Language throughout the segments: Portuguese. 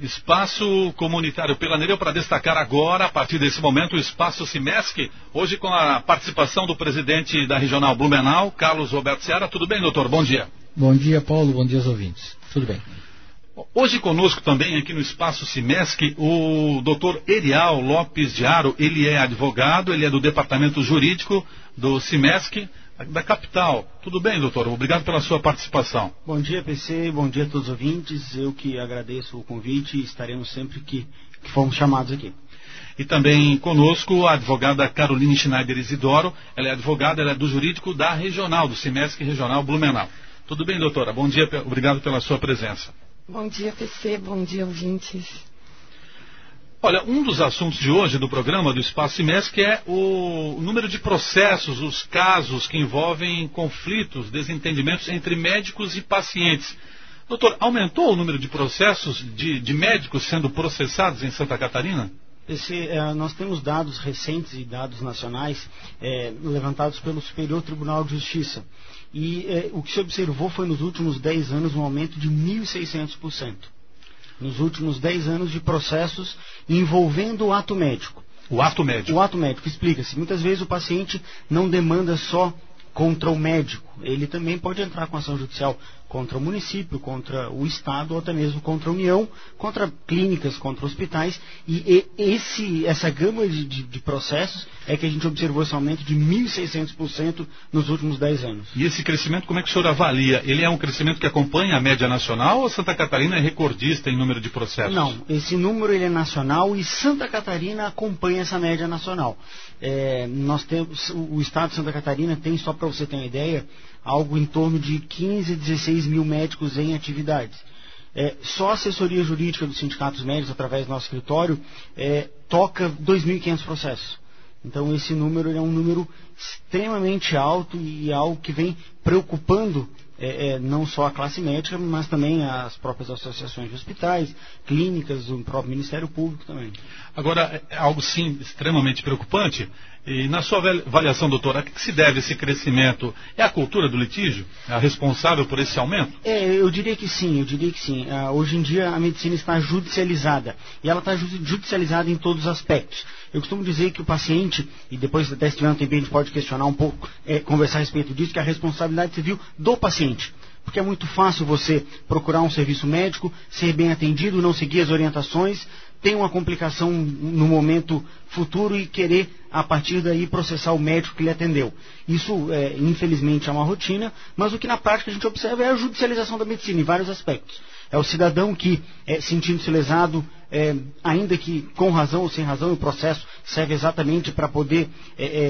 Espaço Comunitário Pelaneiro para destacar agora, a partir desse momento, o Espaço Cimesc, hoje com a participação do presidente da Regional Blumenau, Carlos Roberto Seara. Tudo bem, doutor? Bom dia. Bom dia, Paulo. Bom dia aos ouvintes. Tudo bem. Hoje conosco também aqui no Espaço Cimesc o doutor Erial Lopes de Aro. Ele é advogado, ele é do Departamento Jurídico do Cimesc, da capital. Tudo bem, doutor? Obrigado pela sua participação. Bom dia, PC. Bom dia a todos os ouvintes. Eu que agradeço o convite e estaremos sempre que fomos chamados aqui. E também conosco a advogada Caroline Schneider Isidoro. Ela é advogada, ela é do jurídico da Regional, do Cimesc Regional Blumenau. Tudo bem, doutora? Bom dia, obrigado pela sua presença. Bom dia, PC. Bom dia, ouvintes. Olha, um dos assuntos de hoje do programa do Espaço Cimesc é o número de processos, os casos que envolvem conflitos, desentendimentos entre médicos e pacientes. Doutor, aumentou o número de processos de médicos sendo processados em Santa Catarina? Nós temos dados recentes e dados nacionais levantados pelo Superior Tribunal de Justiça. E o que se observou foi nos últimos 10 anos um aumento de 1.600%. Nos últimos 10 anos de processos envolvendo o ato médico. O ato médico? O ato médico, explica-se. Muitas vezes o paciente não demanda só contra o médico. Ele também pode entrar com ação judicial contra o município, contra o Estado, ou até mesmo contra a União, contra clínicas, contra hospitais. E essa gama de processos é que a gente observou esse aumento de 1.600% nos últimos 10 anos. E esse crescimento, como é que o senhor avalia? Ele é um crescimento que acompanha a média nacional ou Santa Catarina é recordista em número de processos? Não, esse número ele é nacional e Santa Catarina acompanha essa média nacional. Nós temos, o Estado de Santa Catarina tem, só para você ter uma ideia, algo em torno de 15 a 16 mil médicos em atividades. Só a assessoria jurídica dos sindicatos médicos, através do nosso escritório, toca 2.500 processos. Então esse número é um número extremamente alto e é algo que vem preocupando não só a classe médica, mas também as próprias associações de hospitais, clínicas, o próprio Ministério Público também. Agora, é algo sim extremamente preocupante. E na sua avaliação, doutora, a que se deve esse crescimento? É a cultura do litígio? É a responsável por esse aumento? Eu diria que sim. Hoje em dia a medicina está judicializada. E ela está judicializada em todos os aspectos. Eu costumo dizer que o paciente, e depois até se tiver um tempinho a gente pode questionar um pouco, conversar a respeito disso, que é a responsabilidade civil do paciente. Porque é muito fácil você procurar um serviço médico, ser bem atendido, não seguir as orientações, ter uma complicação no momento futuro e querer, a partir daí, processar o médico que lhe atendeu. Isso, infelizmente, é uma rotina, mas o que na prática a gente observa é a judicialização da medicina, em vários aspectos. É o cidadão que, sentindo-se lesado, ainda que com razão ou sem razão, o processo serve exatamente para poder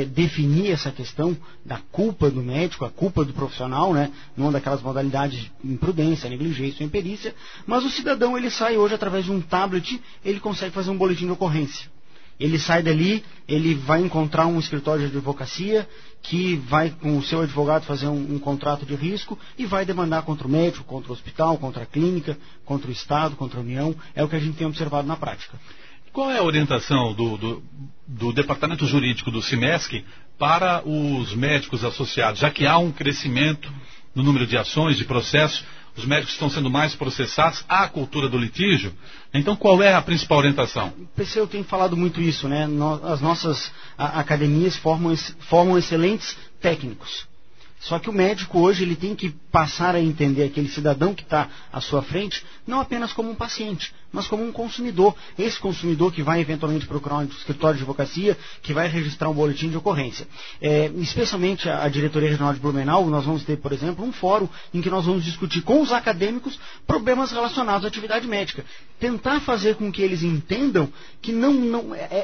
definir essa questão da culpa do médico, a culpa do profissional, né? Não daquelas modalidades de imprudência, negligência ou imperícia, mas o cidadão ele sai hoje através de um tablet, ele consegue fazer um boletim de ocorrência. Ele sai dali, ele vai encontrar um escritório de advocacia que vai com o seu advogado fazer um contrato de risco e vai demandar contra o médico, contra o hospital, contra a clínica, contra o Estado, contra a União. É o que a gente tem observado na prática. Qual é a orientação do Departamento Jurídico do Cimesc para os médicos associados? Já que há um crescimento no número de ações, de processos, os médicos estão sendo mais processados, há a cultura do litígio. Então, qual é a principal orientação? PC, eu tenho falado muito isso, né? As nossas academias formam excelentes técnicos. Só que o médico hoje ele tem que passar a entender aquele cidadão que está à sua frente, não apenas como um paciente, mas como um consumidor. Esse consumidor que vai eventualmente procurar um escritório de advocacia, que vai registrar um boletim de ocorrência. Especialmente a Diretoria Regional de Blumenau, nós vamos ter, por exemplo, um fórum em que nós vamos discutir com os acadêmicos problemas relacionados à atividade médica. Tentar fazer com que eles entendam que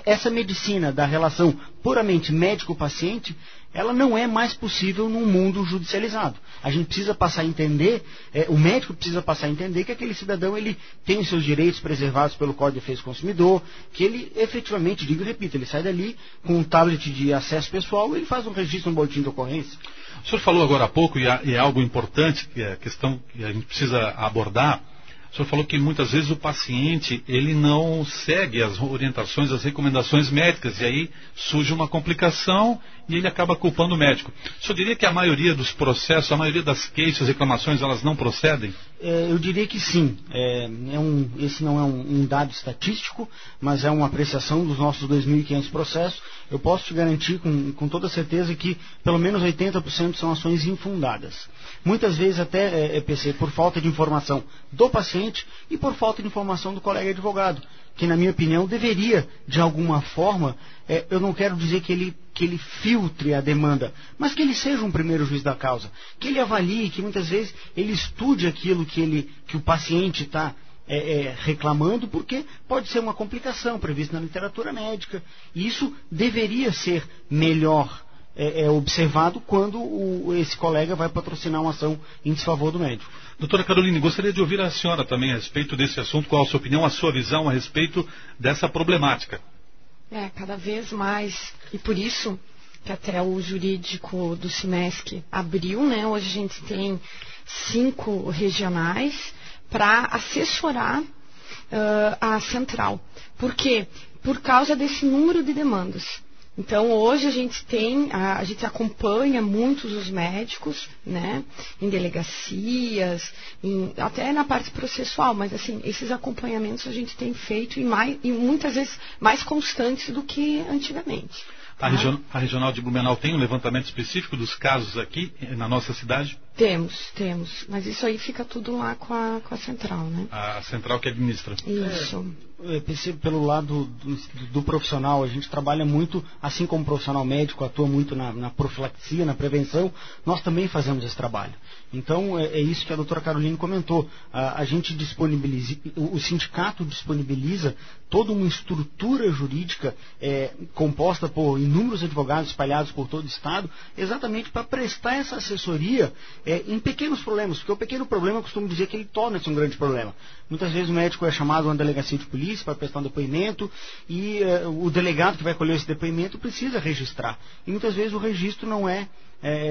essa medicina da relação puramente médico-paciente, ela não é mais possível num mundo judicializado. A gente precisa passar a entender, o médico precisa passar a entender que aquele cidadão ele tem os seus direitos preservados pelo Código de Defesa do Consumidor, que ele efetivamente, digo e repito, ele sai dali com um tablet de acesso pessoal e ele faz um registro no boletim de ocorrência. O senhor falou agora há pouco, e é algo importante, que é a questão que a gente precisa abordar. O senhor falou que muitas vezes o paciente ele não segue as orientações, as recomendações médicas, e aí surge uma complicação e ele acaba culpando o médico. O senhor diria que a maioria dos processos, a maioria das queixas, reclamações, elas não procedem? Eu diria que sim. Esse não é um dado estatístico, mas é uma apreciação dos nossos 2.500 processos. Eu posso te garantir com toda certeza que pelo menos 80% são ações infundadas. Muitas vezes até, PC, por falta de informação do paciente e por falta de informação do colega advogado, que na minha opinião deveria, de alguma forma, eu não quero dizer que ele filtre a demanda, mas que ele seja um primeiro juiz da causa, que ele avalie, que muitas vezes ele estude aquilo que o paciente está reclamando, porque pode ser uma complicação prevista na literatura médica, e isso deveria ser melhor observado quando esse colega vai patrocinar uma ação em desfavor do médico. Doutora Caroline, gostaria de ouvir a senhora também a respeito desse assunto. Qual a sua opinião, a sua visão a respeito dessa problemática? Cada vez mais, e por isso que até o jurídico do Cinesc abriu, né? Hoje a gente tem 5 regionais para assessorar a central. Por quê? Por causa desse número de demandas. Então, hoje a gente acompanha muitos os médicos, né, em delegacias, até na parte processual, mas assim, esses acompanhamentos a gente tem feito e muitas vezes mais constantes do que antigamente. A Regional de Blumenau tem um levantamento específico dos casos aqui na nossa cidade? Temos. Mas isso aí fica tudo lá com a central, né? A central que administra. Isso. Pelo lado do profissional, a gente trabalha muito, assim como o profissional médico atua muito na profilaxia, na prevenção, nós também fazemos esse trabalho. Então, é isso que a doutora Caroline comentou. A gente disponibiliza, o sindicato disponibiliza toda uma estrutura jurídica composta por inúmeros advogados espalhados por todo o Estado, exatamente para prestar essa assessoria em pequenos problemas, porque o pequeno problema eu costumo dizer que ele torna-se um grande problema. Muitas vezes o médico é chamado a uma delegacia de polícia para prestar um depoimento e o delegado que vai colher esse depoimento precisa registrar. E muitas vezes o registro não é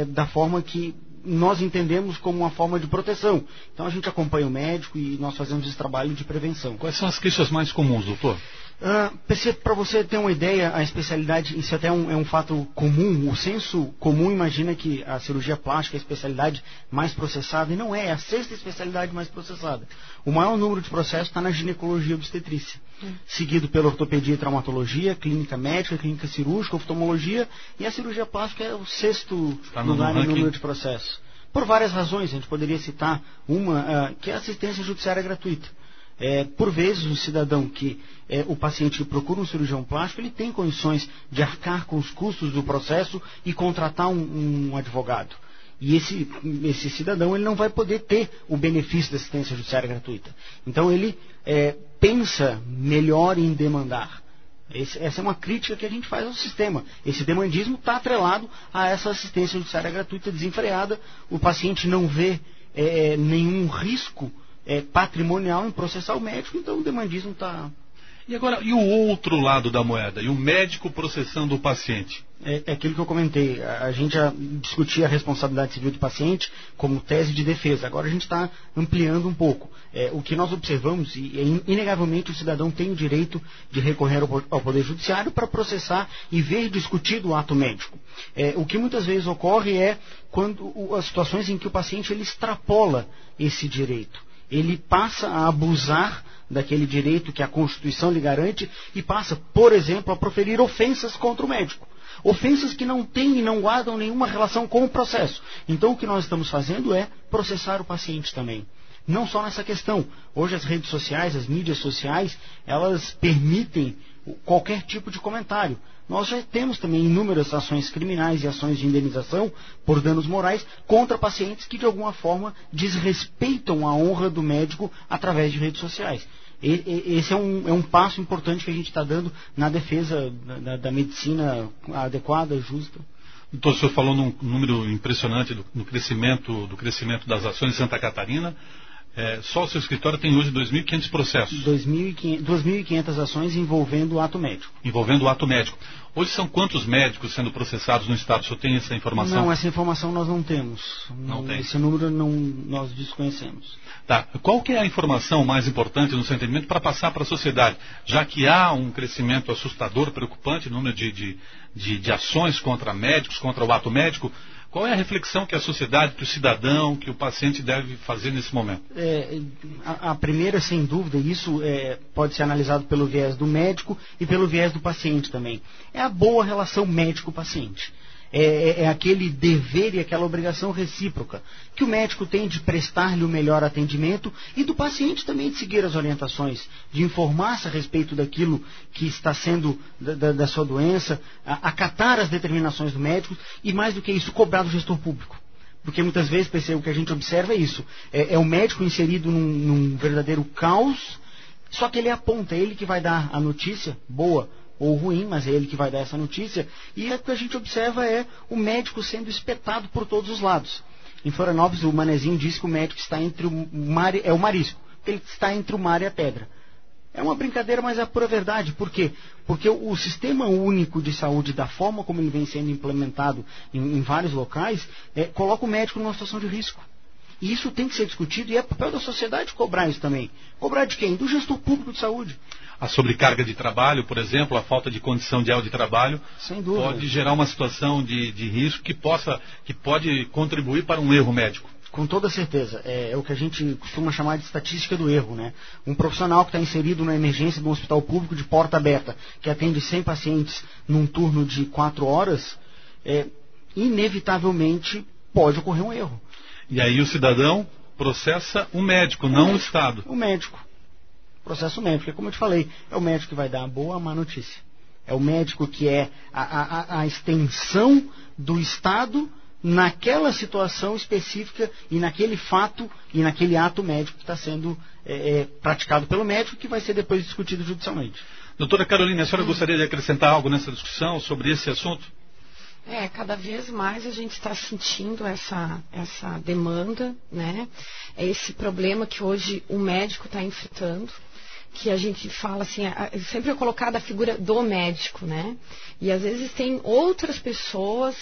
da forma que nós entendemos como uma forma de proteção. Então a gente acompanha o médico e nós fazemos esse trabalho de prevenção. Quais são as queixas mais comuns, doutor? Para você ter uma ideia, a especialidade, isso até é um fato comum, o senso comum imagina que a cirurgia plástica é a especialidade mais processada, e não é a 6ª especialidade mais processada. O maior número de processos está na ginecologia e obstetrícia, seguido pela ortopedia e traumatologia, clínica médica, clínica cirúrgica, oftalmologia, e a cirurgia plástica é o 6º lugar no número de processos. Por várias razões, a gente poderia citar uma, que é a assistência judiciária gratuita. Por vezes o cidadão o paciente que procura um cirurgião plástico, ele tem condições de arcar com os custos do processo e contratar um advogado. E esse cidadão ele não vai poder ter o benefício da assistência judiciária gratuita. Então ele pensa melhor em demandar. Essa é uma crítica que a gente faz ao sistema. Esse demandismo está atrelado a essa assistência judiciária gratuita desenfreada. O paciente não vê nenhum risco patrimonial em processar o médico, então o demandismo está... E agora, e o outro lado da moeda? E o médico processando o paciente? É aquilo que eu comentei. A gente já discutia a responsabilidade civil do paciente como tese de defesa. Agora a gente está ampliando um pouco. O que nós observamos, e inegavelmente o cidadão tem o direito de recorrer ao Poder Judiciário para processar e ver discutido o ato médico. O que muitas vezes ocorre é quando as situações em que o paciente ele extrapola esse direito. Ele passa a abusar daquele direito que a Constituição lhe garante e passa, por exemplo, a proferir ofensas contra o médico. Ofensas que não têm e não guardam nenhuma relação com o processo. Então o que nós estamos fazendo é processar o paciente também. Não só nessa questão. Hoje as redes sociais, as mídias sociais, elas permitem qualquer tipo de comentário. Nós já temos também inúmeras ações criminais e ações de indenização por danos morais contra pacientes que de alguma forma desrespeitam a honra do médico através de redes sociais. Esse é um passo importante que a gente está dando na defesa da medicina adequada, justa. Doutor, o senhor falou num número impressionante do crescimento das ações em Santa Catarina. Só o seu escritório tem hoje 2.500 processos. 2.500 ações envolvendo o ato médico. Envolvendo o ato médico. Hoje são quantos médicos sendo processados no Estado? O senhor tem essa informação? Não, essa informação nós não temos. Não tem. Esse número nós desconhecemos. Tá. Qual que é a informação mais importante no seu entendimento para passar para a sociedade? Já que há um crescimento assustador, preocupante no número de ações contra médicos, contra o ato médico, Qual é a reflexão que a sociedade, que o cidadão, que o paciente deve fazer nesse momento? A primeira, sem dúvida, isso pode ser analisado pelo viés do médico e pelo viés do paciente também. É a boa relação médico-paciente. É aquele dever e aquela obrigação recíproca que o médico tem de prestar-lhe o melhor atendimento e do paciente também de seguir as orientações, de informar-se a respeito daquilo que está sendo da sua doença, acatar as determinações do médico e, mais do que isso, cobrar do gestor público. Porque muitas vezes, o que a gente observa é isso. É o médico inserido num verdadeiro caos, só que ele aponta, ele que vai dar a notícia boa ou ruim, mas é ele que vai dar essa notícia, e o que a gente observa é o médico sendo espetado por todos os lados. Em Florianópolis, o Manezinho disse que o médico está entre o marisco, ele está entre o mar e a pedra. É uma brincadeira, mas é a pura verdade. Por quê? Porque o sistema único de saúde, da forma como ele vem sendo implementado em vários locais, coloca o médico numa situação de risco. E isso tem que ser discutido, e é papel da sociedade cobrar isso também. Cobrar de quem? Do gestor público de saúde. A sobrecarga de trabalho, por exemplo, a falta de condição ideal de trabalho, sem dúvida, pode gerar uma situação de risco que pode contribuir para um erro médico. Com toda certeza. É o que a gente costuma chamar de estatística do erro, né? Um profissional que está inserido na emergência de um hospital público de porta aberta, que atende 100 pacientes num turno de 4 horas, inevitavelmente pode ocorrer um erro. E aí o cidadão processa o médico, não o Estado. O médico. Processo médico, como eu te falei, é o médico que vai dar a boa ou a má notícia. É o médico que é a extensão do Estado naquela situação específica e naquele fato e naquele ato médico que está sendo praticado pelo médico, que vai ser depois discutido judicialmente. Doutora Carolina, a senhora gostaria de acrescentar algo nessa discussão sobre esse assunto? Cada vez mais a gente está sentindo essa demanda, né? Esse problema que hoje o médico está enfrentando, que a gente fala assim, sempre é colocada a figura do médico, né? E às vezes tem outras pessoas,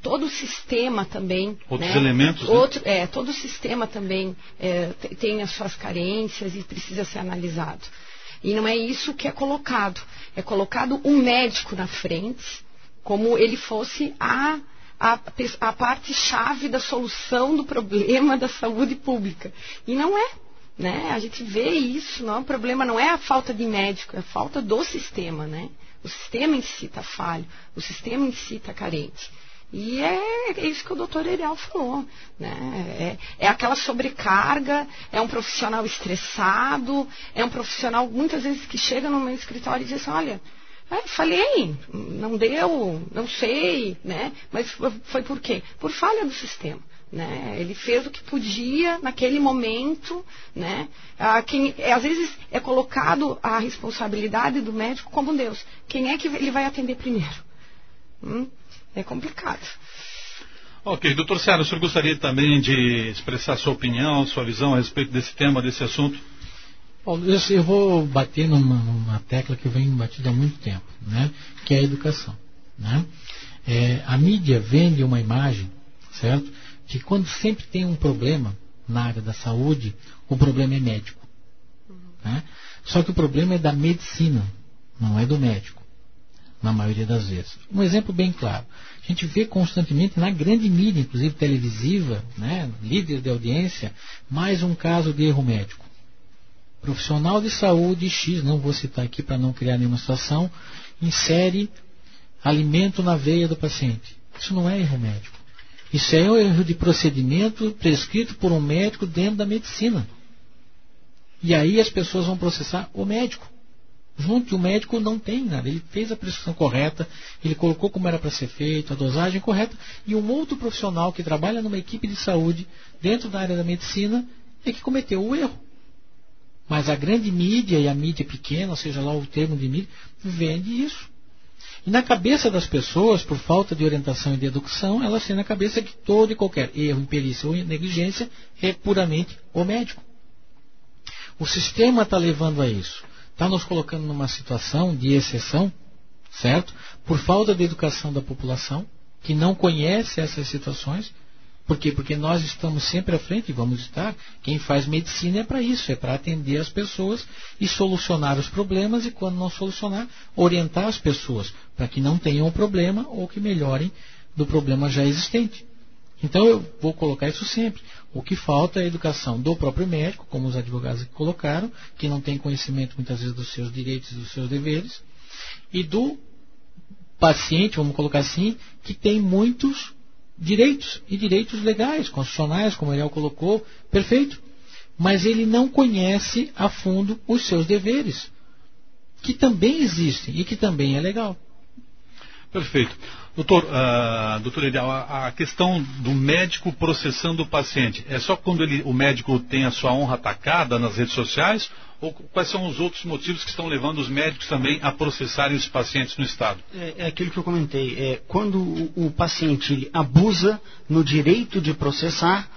todo o sistema também, outros né? Elementos, né? Todo o sistema também tem as suas carências e precisa ser analisado. E não é isso que é colocado um médico na frente, como ele fosse a parte-chave da solução do problema da saúde pública. E não é. Né? A gente vê isso, o problema não é a falta de médico, é a falta do sistema. Né? O sistema em si está falho, o sistema em si está carente. E é isso que o doutor Erial falou. Né? É aquela sobrecarga, é um profissional estressado, é um profissional muitas vezes que chega no meu escritório e diz assim, olha, falhei, não deu, não sei, né? Mas foi por quê? Por falha do sistema. Né? Ele fez o que podia naquele momento, né? Às vezes é colocado a responsabilidade do médico como Deus. Quem é que ele vai atender primeiro? É complicado. Ok, doutor Seara, o senhor gostaria também de expressar sua opinião, sua visão a respeito desse tema, desse assunto? Paulo, eu vou bater numa tecla que eu venho batido há muito tempo, né? Que é a educação. Né? A mídia vende uma imagem, certo? Que quando sempre tem um problema na área da saúde, o problema é médico. Né? Só que o problema é da medicina, não é do médico, na maioria das vezes. Um exemplo bem claro. A gente vê constantemente na grande mídia, inclusive televisiva, né? Líder de audiência, mais um caso de erro médico. Profissional de saúde X, não vou citar aqui para não criar nenhuma situação, insere alimento na veia do paciente. Isso não é erro médico. Isso é um erro de procedimento prescrito por um médico dentro da medicina. E aí as pessoas vão processar o médico. Junto que o médico não tem nada. Ele fez a prescrição correta, ele colocou como era para ser feito, a dosagem correta, e um outro profissional que trabalha numa equipe de saúde dentro da área da medicina é que cometeu o erro. Mas a grande mídia e a mídia pequena, ou seja lá o termo de mídia, vende isso. E na cabeça das pessoas, por falta de orientação e de educação, elas têm na cabeça que todo e qualquer erro, imperícia ou negligência é puramente o médico. O sistema está levando a isso. Está nos colocando numa situação de exceção, certo? Por falta de educação da população, que não conhece essas situações. Por quê? Porque nós estamos sempre à frente e vamos estar. Quem faz medicina é para isso, é para atender as pessoas e solucionar os problemas e, quando não solucionar, orientar as pessoas para que não tenham o problema ou que melhorem do problema já existente. Então eu vou colocar isso sempre. O que falta é a educação do próprio médico, como os advogados aqui colocaram, que não tem conhecimento muitas vezes dos seus direitos e dos seus deveres, e do paciente, vamos colocar assim, que tem muitos direitos, e direitos legais, constitucionais, como o Ariel colocou, perfeito. Mas ele não conhece a fundo os seus deveres, que também existem e que também é legal. Perfeito. Doutor Ariel, a questão do médico processando o paciente, é só quando o médico tem a sua honra atacada nas redes sociais? Ou quais são os outros motivos que estão levando os médicos também a processarem os pacientes no Estado? É aquilo que eu comentei. Quando o paciente ele abusa no direito de processar,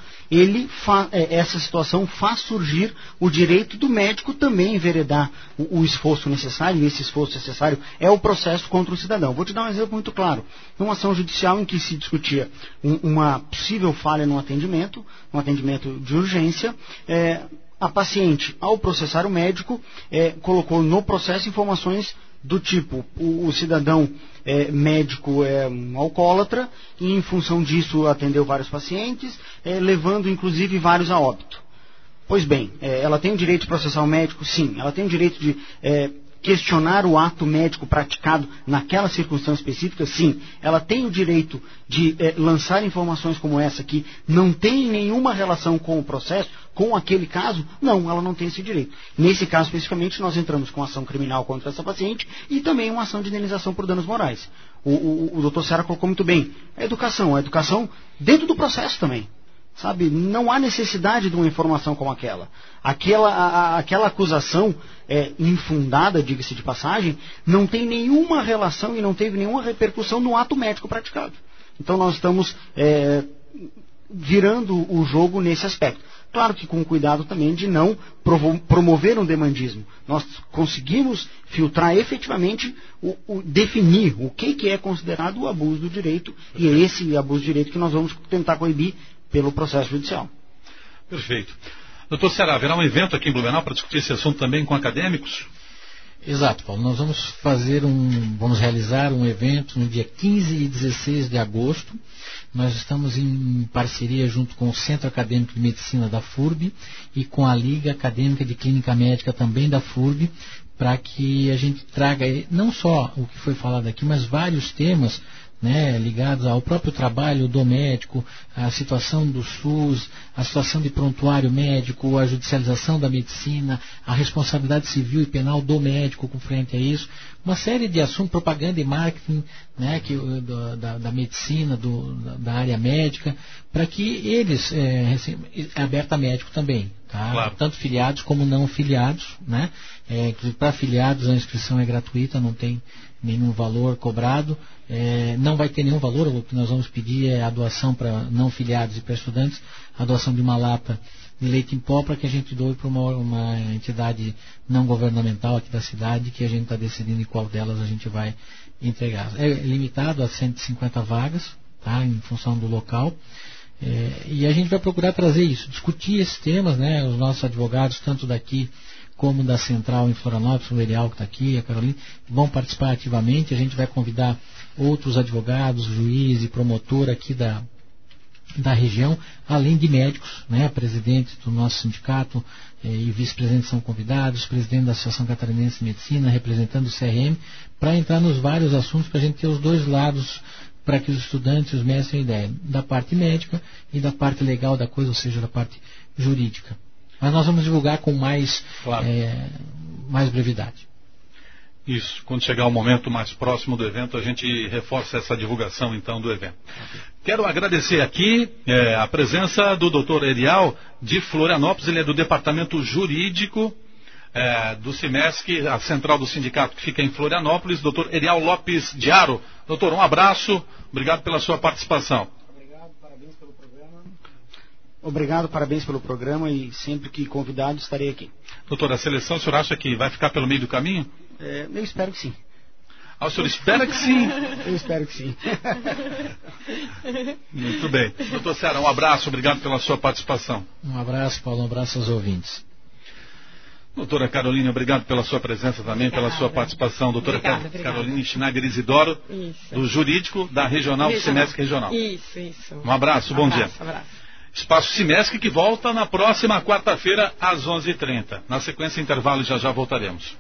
essa situação faz surgir o direito do médico também enveredar o esforço necessário, e esse esforço necessário é o processo contra o cidadão. Vou te dar um exemplo muito claro. Numa ação judicial em que se discutia uma possível falha no atendimento, um atendimento de urgência, a paciente, ao processar o médico, colocou no processo informações do tipo, o cidadão médico é um alcoólatra e em função disso atendeu vários pacientes, levando inclusive vários a óbito. Pois bem, ela tem o direito de processar o médico? Sim. Ela tem o direito de questionar o ato médico praticado naquela circunstância específica? Sim. Ela tem o direito de lançar informações como essa que não tem nenhuma relação com o processo, com aquele caso? Não, ela não tem esse direito. Nesse caso especificamente nós entramos com ação criminal contra essa paciente e também uma ação de indenização por danos morais. O doutor Seara colocou muito bem. A educação dentro do processo também. Sabe, não há necessidade de uma informação como aquela. Aquela acusação infundada, diga-se de passagem, não tem nenhuma relação e não teve nenhuma repercussão no ato médico praticado. Então nós estamos virando o jogo nesse aspecto. Claro que com cuidado também de não promover um demandismo. Nós conseguimos filtrar efetivamente, definir o que é considerado o abuso do direito, e é esse abuso do direito que nós vamos tentar coibir pelo processo judicial. Perfeito. Doutor Seara, haverá um evento aqui em Blumenau para discutir esse assunto também com acadêmicos? Exato, Paulo. Nós vamos realizar um evento no dia 15 e 16 de agosto. Nós estamos em parceria junto com o Centro Acadêmico de Medicina da FURB e com a Liga Acadêmica de Clínica Médica também da FURB, para que a gente traga não só o que foi falado aqui, mas vários temas, né, ligados ao próprio trabalho do médico, a situação do SUS, a situação de prontuário médico, a judicialização da medicina, a responsabilidade civil e penal do médico com frente a isso, uma série de assuntos, propaganda e marketing, né, da medicina, da área médica, para que eles, aberto a médico também, tá? Claro. Tanto filiados como não filiados, né? Para filiados a inscrição é gratuita, não tem nenhum valor cobrado, não vai ter nenhum valor. O que nós vamos pedir é a doação para não filiados e para estudantes, a doação de uma lata de leite em pó para que a gente doe para uma entidade não governamental aqui da cidade, que a gente está decidindo em qual delas a gente vai entregar. É limitado a 150 vagas, tá, em função do local. E a gente vai procurar trazer isso, discutir esses temas, né? Os nossos advogados, tanto daqui como da Central em Florianópolis, o Ariel que está aqui, a Carolina, vão participar ativamente. A gente vai convidar outros advogados, juiz e promotor aqui da região, além de médicos, né? Presidentes do nosso sindicato e vice-presidentes são convidados, presidente da Associação Catarinense de Medicina, representando o CRM, para entrar nos vários assuntos, para a gente ter os dois lados, para que os estudantes e os mestres tenham ideia da parte médica e da parte legal da coisa, ou seja, da parte jurídica. Mas nós vamos divulgar com mais brevidade. Isso, quando chegar o momento mais próximo do evento, a gente reforça essa divulgação então do evento. Quero agradecer aqui a presença do Dr. Ariel de Florianópolis. Ele é do Departamento Jurídico do CIMESC, a central do sindicato que fica em Florianópolis, Dr. Ariel Lopes de Aro. Doutor, um abraço, obrigado pela sua participação. Obrigado, parabéns pelo programa e sempre que convidado estarei aqui. Doutor, a seleção o senhor acha que vai ficar pelo meio do caminho? Eu espero que sim. Ah, o senhor espera que sim? Eu espero que sim. Muito bem. Doutor Seara, um abraço, obrigado pela sua participação. Um abraço, Paulo, um abraço aos ouvintes. Doutora Caroline, obrigado pela sua presença também, pela sua participação. Doutora Caroline Schneider Isidoro, do Jurídico da Regional do SIMESC Regional. Isso. Um abraço, bom dia. Abraço. Espaço SIMESC que volta na próxima quarta-feira às 11h30. Na sequência, intervalo e já voltaremos.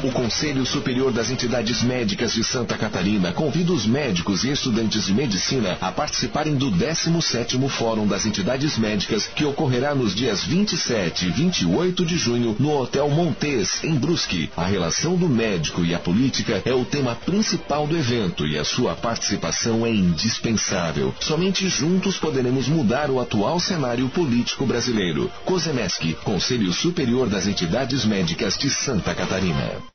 O Conselho Superior das Entidades Médicas de Santa Catarina convida os médicos e estudantes de medicina a participarem do 17º Fórum das Entidades Médicas, que ocorrerá nos dias 27 e 28 de junho no Hotel Montes, em Brusque. A relação do médico e a política é o tema principal do evento e a sua participação é indispensável. Somente juntos poderemos mudar o atual cenário político brasileiro. COSEMESC, Conselho Superior das Entidades Médicas de Santa Catarina.